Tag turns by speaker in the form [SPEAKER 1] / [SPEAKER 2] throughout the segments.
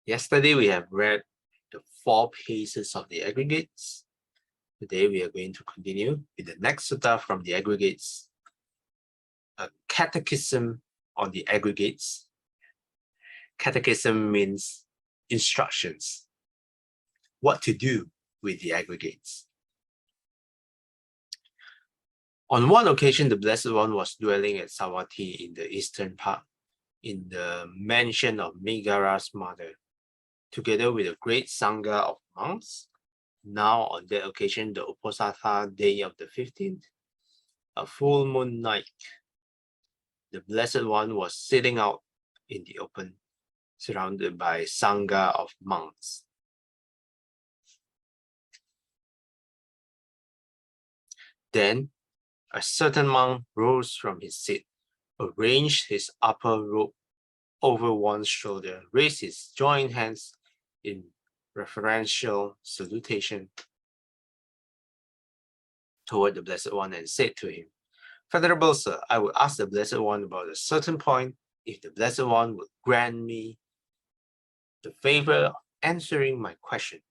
[SPEAKER 1] Yesterday, we have read the 4 paces of the Aggregates. Today, we are going to continue with the next sutta from the Aggregates, a Catechism on the Aggregates. Catechism means instructions, what to do with the Aggregates. On one occasion, the Blessed One was dwelling at Savatthi in the eastern part, in the mansion of Megara's mother, together with a great Sangha of monks. Now, on that occasion, the Uposatha day of the 15th, a full moon night, the Blessed One was sitting out in the open, surrounded by Sangha of monks. Then, a certain monk rose from his seat, arranged his upper robe over one shoulder, raised his joined hands in reverential salutation toward the Blessed One and said to him, "Venerable Sir, I would ask the Blessed One about a certain point, if the Blessed One would grant me the favor of answering my question."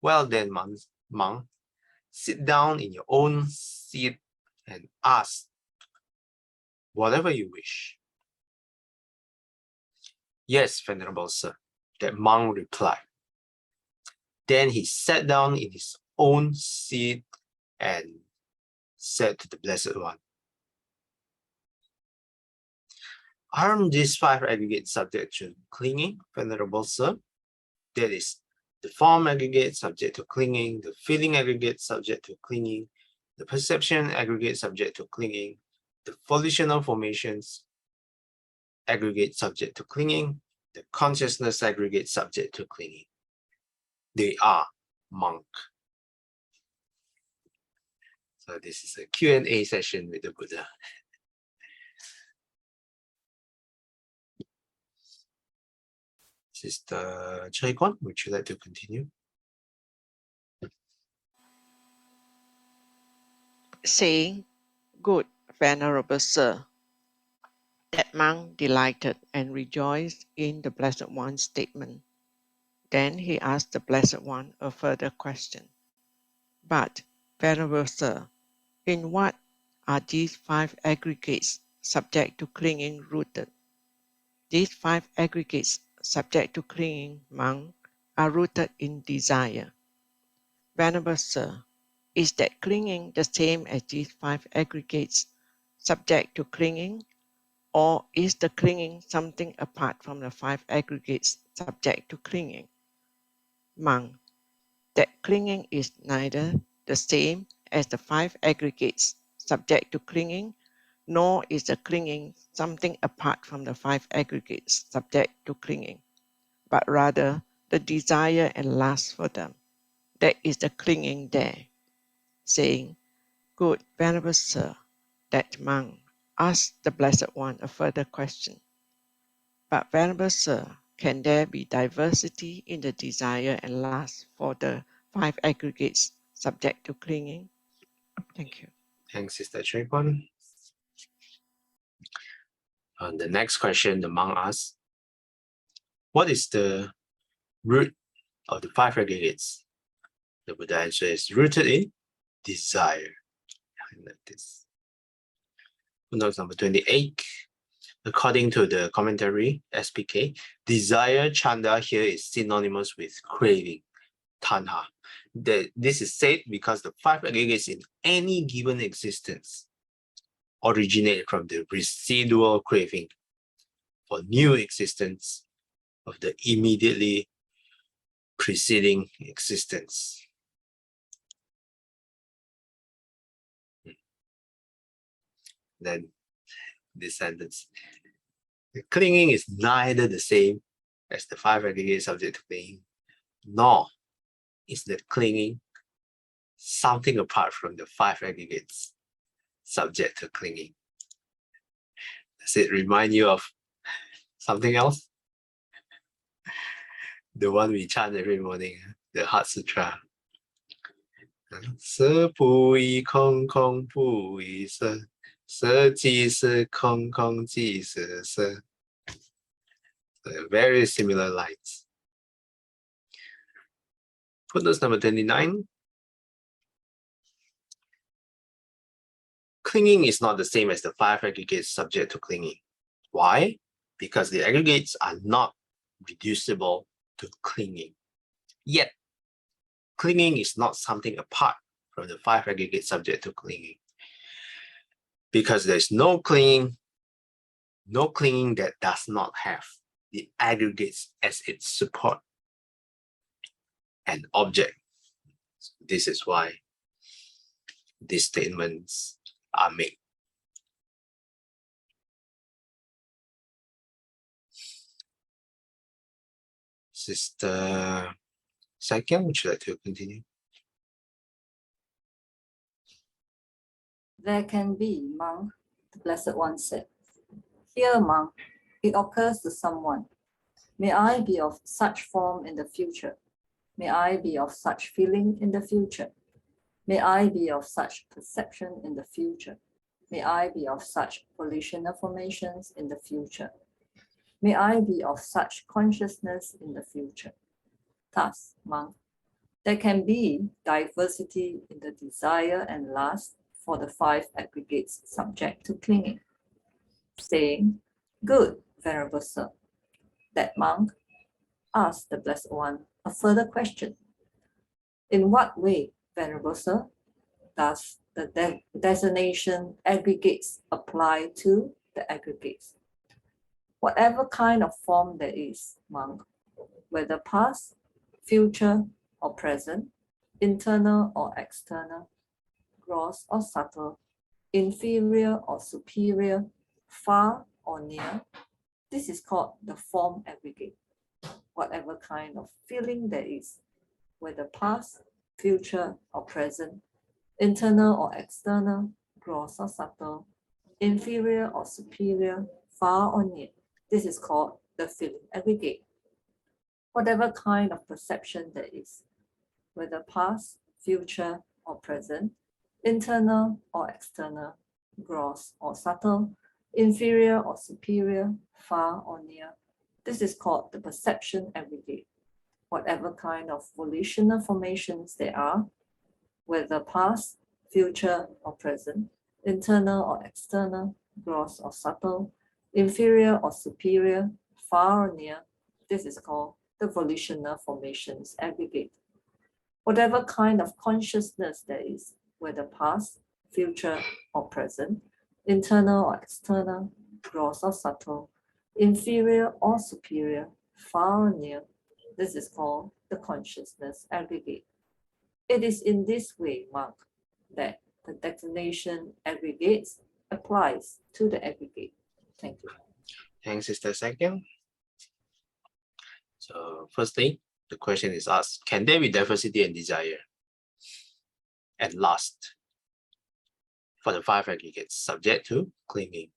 [SPEAKER 1] "Well then, monk, sit down in your own seat and ask whatever you wish." "Yes, Venerable Sir," that monk replied. Then he sat down in his own seat and said to the Blessed One, "Aren't these 5 aggregates subject to clinging, Venerable Sir? That is, the form aggregate subject to clinging, the feeling aggregate subject to clinging, the perception aggregate subject to clinging, the volitional formations aggregate subject to clinging, the consciousness aggregate subject to clinging. They are, monk." So this is a Q&A session with the Buddha. Sister Chai Kwan, would you like to continue?
[SPEAKER 2] Saying, "Good, Venerable Sir," that monk delighted and rejoiced in the Blessed One's statement. Then he asked the Blessed One a further question. "But, Venerable Sir, in what are these 5 aggregates subject to clinging rooted?" "These 5 aggregates subject to clinging, monk, are rooted in desire." "Venerable Sir, is that clinging the same as these 5 aggregates subject to clinging, or is the clinging something apart from the 5 aggregates subject to clinging?" "Monk, that clinging is neither the same as the 5 aggregates subject to clinging, nor is the clinging something apart from the 5 aggregates subject to clinging, but rather the desire and lust for them. That is the clinging there." Saying, "Good, Venerable Sir," that monk asked the Blessed One a further question. "But, Venerable Sir, can there be diversity in the desire and lust for the 5 aggregates subject to clinging?" Thank you.
[SPEAKER 1] Thanks, Sister Chai Kwan. On the next question, the monk asks, "What is the root of the 5 aggregates?" The Buddha answer is rooted in desire. Like this. Footnote number 28. According to the commentary, SPK, desire, chanda, here is synonymous with craving, tanha. This is said because the 5 aggregates in any given existence originate from the residual craving for new existence of the immediately preceding existence. Then this sentence, the clinging is neither the same as the 5 aggregates subject to clinging, nor is the clinging something apart from the 5 aggregates subject to clinging. Does it remind you of something else? The one we chant every morning, the Heart Sutra. 色不异空，空不异色，色即是空，空即是色。Very similar lines. Footnote number 29. Clinging is not the same as the 5 aggregates subject to clinging. Why? Because the aggregates are not reducible to clinging. Yet, clinging is not something apart from the 5 aggregates subject to clinging. Because there's no clinging that does not have the aggregates as its support and object. This is why these statements are made. Sister Second, would you like to continue?
[SPEAKER 3] There can be, monk, the Blessed One said. Here, monk, it occurs to someone. May I be of such form in the future. May I be of such feeling in the future. May I be of such perception in the future. May I be of such volitional formations in the future. May I be of such consciousness in the future. Thus, monk, there can be diversity in the desire and lust for the 5 aggregates subject to clinging. Saying, good, Venerable Sir. That monk asked the Blessed One a further question. In what way, Venerable Sir, does the designation aggregates apply to the aggregates? Whatever kind of form there is, monk, whether past, future, or present, internal or external, gross or subtle, inferior or superior, far or near, this is called the form aggregate. Whatever kind of feeling there is, whether past, future, or present, internal or external, gross or subtle, inferior or superior, far or near, this is called the feeling aggregate. Whatever kind of perception there is, whether past, future, or present, internal or external, gross or subtle, inferior or superior, far or near, this is called the perception aggregate. Whatever kind of volitional formations there are, whether past, future, or present, internal or external, gross or subtle, inferior or superior, far or near, this is called the volitional formations aggregate. Whatever kind of consciousness there is, whether past, future, or present, internal or external, gross or subtle, inferior or superior, far or near, this is called the consciousness aggregate. It is in this way, monk, that the designation aggregates applies to the aggregate. Thank you.
[SPEAKER 1] Thanks, Sister Second. So firstly, the question is asked, can there be diversity and desire and lust for the 5 aggregates subject to clinging?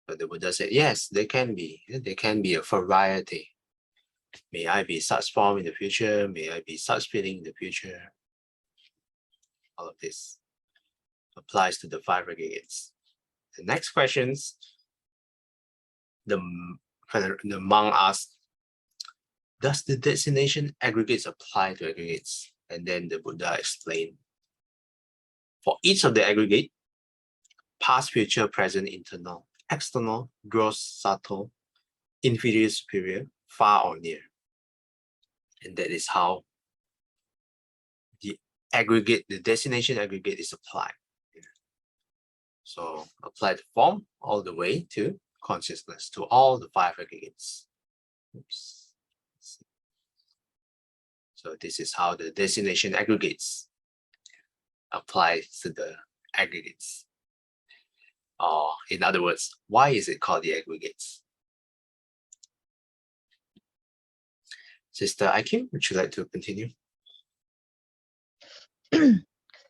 [SPEAKER 1] But the Buddha said, yes, there can be. There can be a variety. May I be such form in the future. May I be such feeling in the future. All of this applies to the 5 aggregates. The next questions, the monk asked, does the designation aggregates apply to aggregates? And then the Buddha explained, for each of the aggregate, past, future, present, internal, external, gross, subtle, inferior, superior, far or near. And that is how the aggregate, the designation aggregate is applied. So apply the form all the way to consciousness, to all the 5 aggregates. Oops. So this is how the designation aggregates applies to the aggregates. Or in other words, why is it called the aggregates? Sister Aikim, would you like to continue?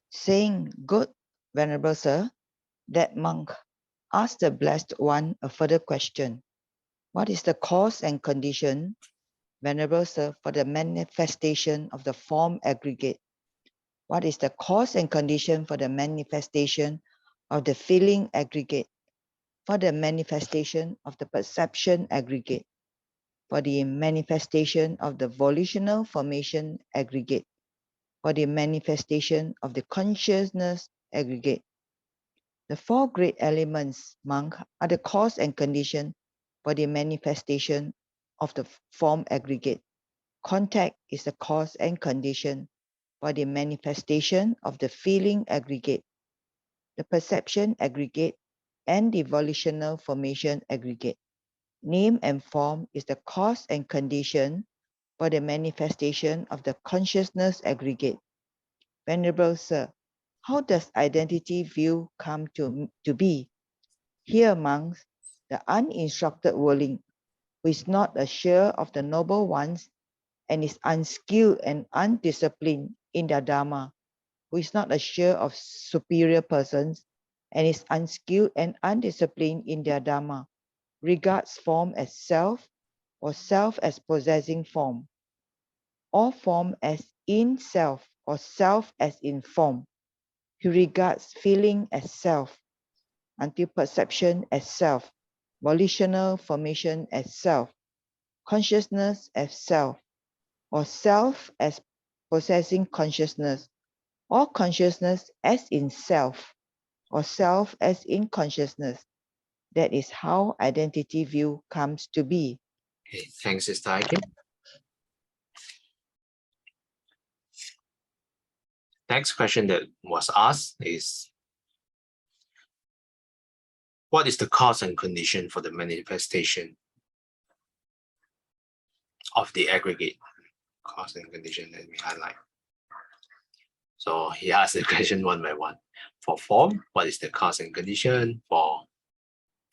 [SPEAKER 4] Saying, good, Venerable Sir, that monk asked the Blessed One a further question. What is the cause and condition, Venerable Sir, for the manifestation of the form aggregate? What is the cause and condition for the manifestation of the feeling aggregate? for the manifestation of the perception aggregate, for the manifestation of the volitional formation aggregate, for the manifestation of the consciousness aggregate. The four great elements, monk, are the cause and condition for the manifestation of the form aggregate. Contact is the cause and condition for the manifestation of the feeling aggregate, the perception aggregate, and the volitional formation aggregate. Name and form is the cause and condition for the manifestation of the consciousness aggregate. Venerable Sir, how does identity view come to be? Here amongst the uninstructed worldling, who is not a share of the noble ones and is unskilled and undisciplined in their dharma, who is not a share of superior persons and is unskilled and undisciplined in their dharma, regards form as self or self as possessing form, or form as in self or self as in form. He regards feeling as self, until perception as self, volitional formation as self, consciousness as self, or self as possessing consciousness, or consciousness as in self, or self as in consciousness. That is how identity view comes to be.
[SPEAKER 1] Okay, thanks, Sister Aikin. Next question that was asked is, what is the cause and condition for the manifestation of the aggregate? Cause and condition, let me highlight. So he asked the question one by one. For form, what is the cause and condition? For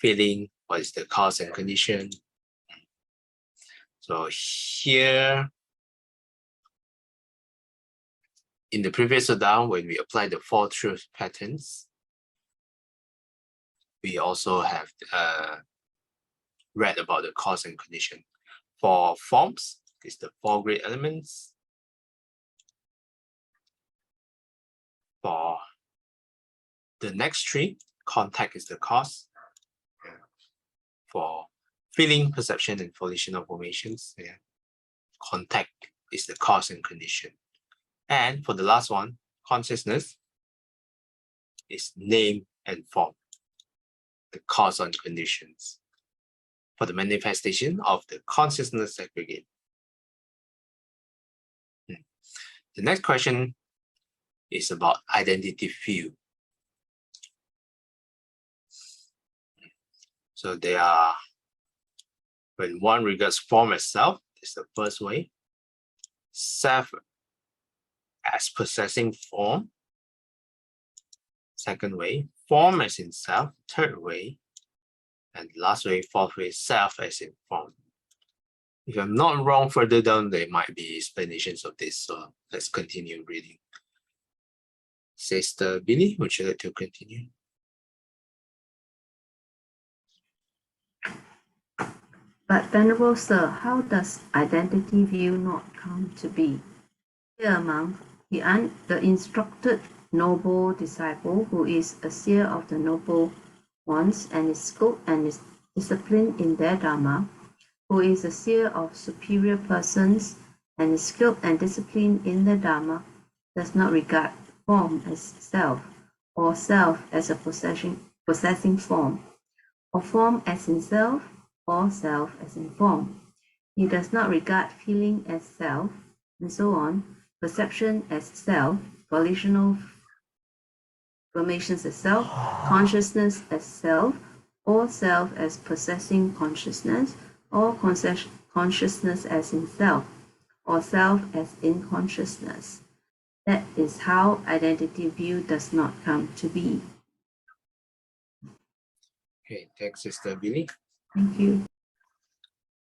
[SPEAKER 1] feeling, what is the cause and condition? So here, in the previous down, when we apply the four truth patterns, we also have read about the cause and condition. For forms, it's the four great elements. For the next three, contact is the cause. For feeling, perception, and volitional formations, contact is the cause and condition. And for the last one, consciousness, is name and form, the cause and conditions for the manifestation of the consciousness aggregate. The next question is about identity view. So they are, when one regards form as self, is the first way. Self as possessing form, second way. Form as in self, third way. And last way, fourth way, self as in form. If I'm not wrong, further down, there might be explanations of this. So let's continue reading. Sister Billy, would you like to continue?
[SPEAKER 5] But Venerable Sir, how does identity view not come to be? Here among the instructed noble disciple who is a seer of the noble ones and is skilled and is disciplined in their dharma, who is a seer of superior persons and is skilled and disciplined in their dharma, does not regard form as self, or self as a possessing form, or form as in self, or self as in form. He does not regard feeling as self, and so on, perception as self, volitional formations as self, consciousness as self, or self as possessing consciousness, or consciousness as in self, or self as in consciousness. That is how identity view does not come to be.
[SPEAKER 1] Okay, thanks, Sister Billy.
[SPEAKER 5] Thank you.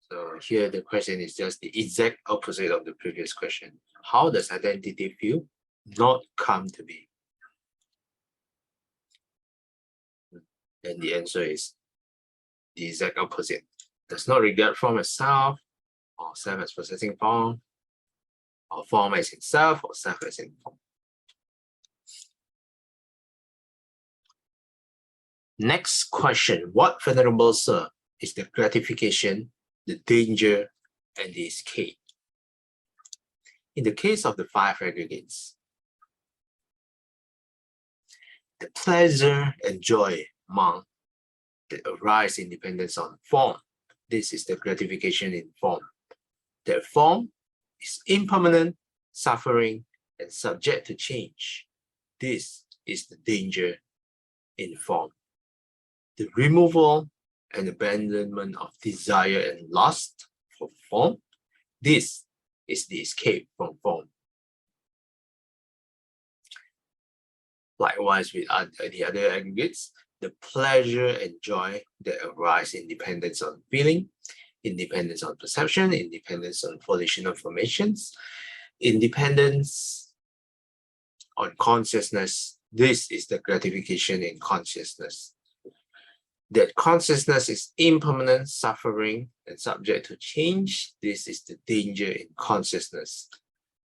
[SPEAKER 1] So here the question is just the exact opposite of the previous question. How does identity view not come to be? And the answer is the exact opposite. Does not regard form as self, or self as possessing form, or form as in self, or self as in form. Next question. What, Venerable Sir, is the gratification, the danger, and the escape? In the case of the 5 aggregates, the pleasure and joy among that arise in dependence on form. This is the gratification in form. The form is impermanent, suffering, and subject to change. This is the danger in form. The removal and abandonment of desire and lust for form. This is the escape from form. Likewise, with the other aggregates, the pleasure and joy that arise in dependence on feeling, independence on perception, independence on volitional formations, independence on consciousness. This is the gratification in consciousness. That consciousness is impermanent, suffering, and subject to change. This is the danger in consciousness.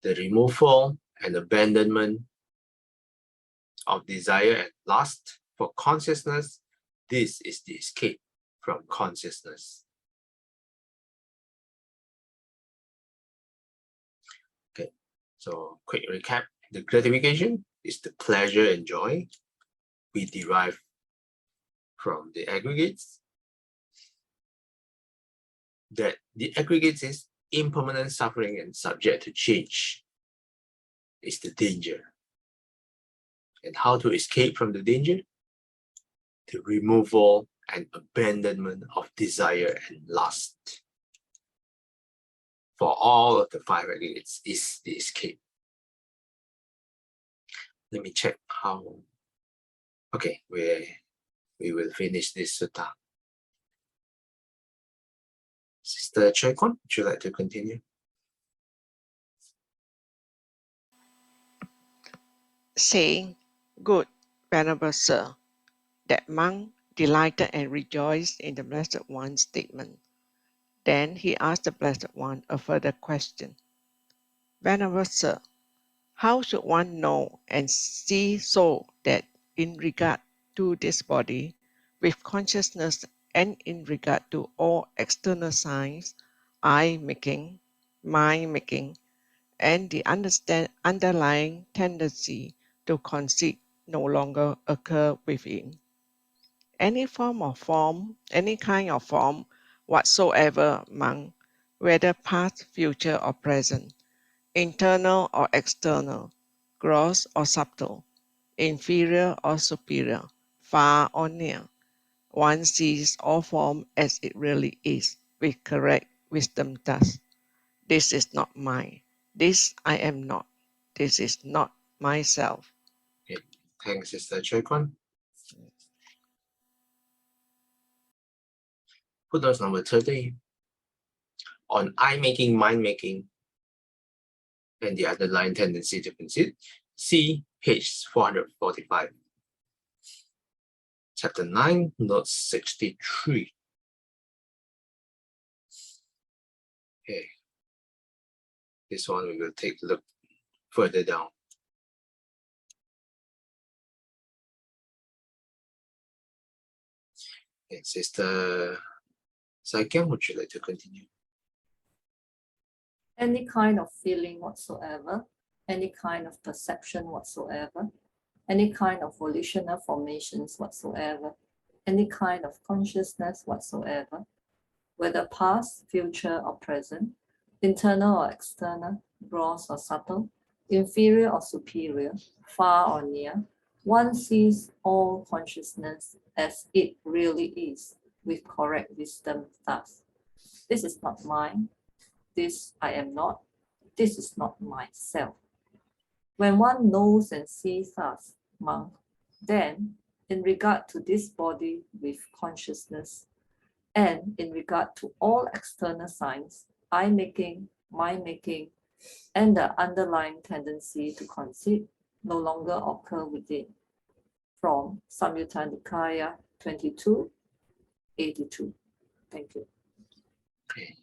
[SPEAKER 1] The removal and abandonment of desire and lust for consciousness. This is the escape from consciousness. Okay, so quick recap. The gratification is the pleasure and joy we derive from the aggregates. That the aggregates is impermanent, suffering, and subject to change is the danger. And how to escape from the danger? The removal and abandonment of desire and lust. For all of the 5 aggregates is the escape. Let me check how. Okay, we will finish this sutta. Sister Choi Kwan, would you like to continue?
[SPEAKER 2] Saying, "Good, Venerable Sir," that monk delighted and rejoiced in the Blessed One's statement. Then he asked the Blessed One a further question. "Venerable Sir, how should one know and see so that in regard to this body, with consciousness, and in regard to all external signs, I-making, mind-making, and the underlying tendency to conceit no longer occur within? Any kind of form whatsoever, monk, whether past, future, or present, internal or external, gross or subtle, inferior or superior, far or near, one sees all form as it really is, with correct wisdom thus: this is not mine, this I am not, this is not myself."
[SPEAKER 1] Okay. Thanks, Sister Choi Kwan. Footnote number 30. On I-making, mind-making, and the underlying tendency to conceit, see page 445. Chapter 9, note 63. Okay. This one we will take a look further down. Okay, Sister Saikyam, would you like to continue?
[SPEAKER 3] Any kind of feeling whatsoever, any kind of perception whatsoever, any kind of volitional formations whatsoever, any kind of consciousness whatsoever, whether past, future, or present, internal or external, gross or subtle, inferior or superior, far or near, one sees all consciousness as it really is, with correct wisdom thus: this is not mine, this I am not, this is not myself. When one knows and sees thus, monk, then in regard to this body with consciousness, and in regard to all external signs, I-making, mind-making, and the underlying tendency to conceit no longer occur within. From Samyutta Nikaya 2282. Thank you.
[SPEAKER 1] Okay.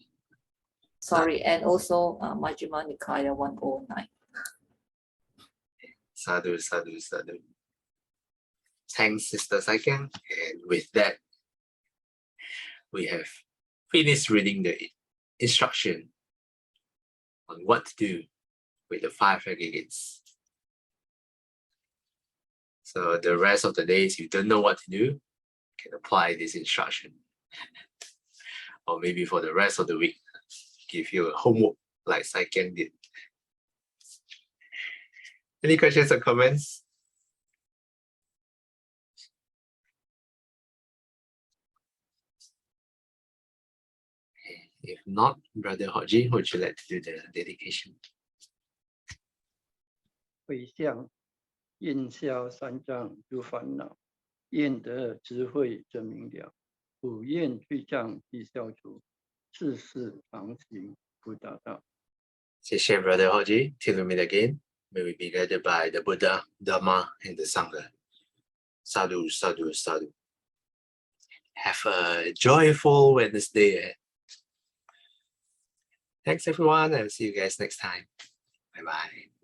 [SPEAKER 3] Sorry, and also Majjhima Nikaya 109.
[SPEAKER 1] Sadhu, sadhu, sadhu. Thanks, Sister Saiken. And with that, we have finished reading the instruction on what to do with the 5 aggregates. So the rest of the days, you don't know what to do, you can apply this instruction. Or maybe for the rest of the week, give you a homework like Saiken did. Any questions or comments? If not, Brother Hoji, would you like to do the dedication?
[SPEAKER 6] 回向愿消三障诸烦恼，愿得智慧真明了，普愿罪障悉消除，世事常行不达道。
[SPEAKER 1] 谢谢 Brother Hoji. Till we meet again, may we be guided by the Buddha, Dharma, and the Sangha. Sadhu, sadhu, sadhu. Have a joyful Wednesday ahead. Thanks everyone, and see you guys next time. Bye bye.